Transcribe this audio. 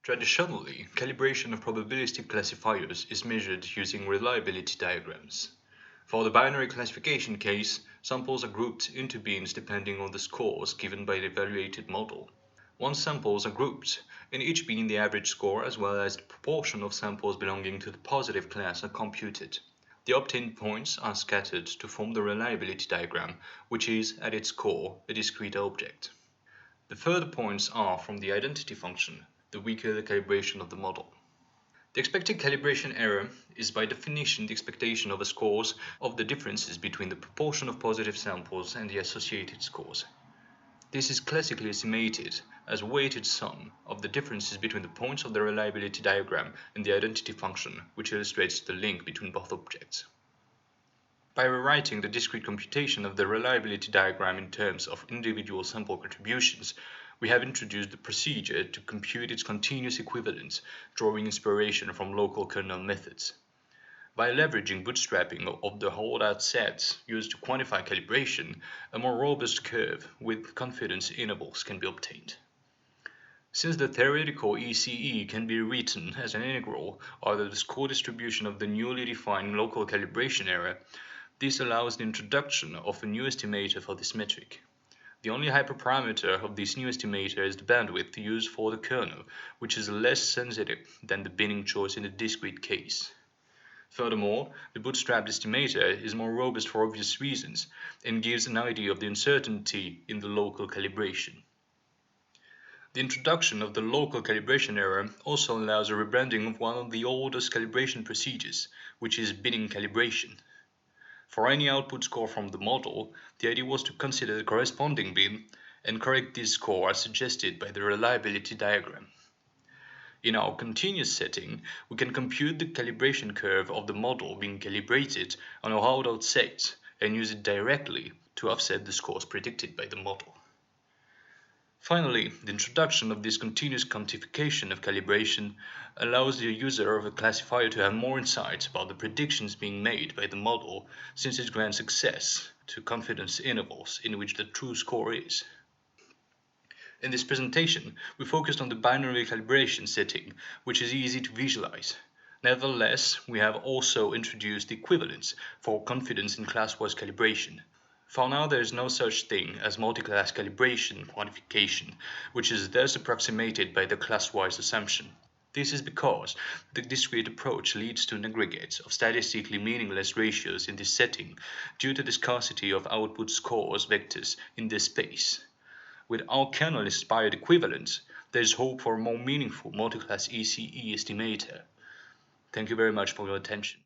Traditionally, calibration of probabilistic classifiers is measured using reliability diagrams. For the binary classification case, samples are grouped into bins depending on the scores given by the evaluated model. Once samples are grouped, in each bin the average score as well as the proportion of samples belonging to the positive class are computed. The obtained points are scattered to form the reliability diagram, which is, at its core, a discrete object. The further points are from the identity function, the weaker the calibration of the model. The expected calibration error is by definition the expectation of the scores of the differences between the proportion of positive samples and the associated scores. This is classically estimated as a weighted sum of the differences between the points of the reliability diagram and the identity function, which illustrates the link between both objects. By rewriting the discrete computation of the reliability diagram in terms of individual sample contributions, we have introduced the procedure to compute its continuous equivalence, drawing inspiration from local kernel methods. By leveraging bootstrapping of the holdout sets used to quantify calibration, a more robust curve with confidence intervals can be obtained. Since the theoretical ECE can be written as an integral over the score distribution of the newly defined local calibration error, this allows the introduction of a new estimator for this metric. The only hyperparameter of this new estimator is the bandwidth used for the kernel, which is less sensitive than the binning choice in the discrete case. Furthermore, the bootstrapped estimator is more robust for obvious reasons and gives an idea of the uncertainty in the local calibration. The introduction of the local calibration error also allows a rebranding of one of the oldest calibration procedures, which is binning calibration. For any output score from the model, the idea was to consider the corresponding bin and correct this score as suggested by the reliability diagram. In our continuous setting, we can compute the calibration curve of the model being calibrated on a holdout set and use it directly to offset the scores predicted by the model. Finally, the introduction of this continuous quantification of calibration allows the user of a classifier to have more insights about the predictions being made by the model, since it grants access to confidence intervals in which the true score is. In this presentation, we focused on the binary calibration setting, which is easy to visualize. Nevertheless, we have also introduced equivalence for confidence in class-wise calibration. For now, there is no such thing as multi-class calibration quantification, which is thus approximated by the class-wise assumption. This is because the discrete approach leads to an aggregate of statistically meaningless ratios in this setting due to the scarcity of output scores vectors in this space. With our kernel-inspired equivalence, there is hope for a more meaningful multi-class ECE estimator. Thank you very much for your attention.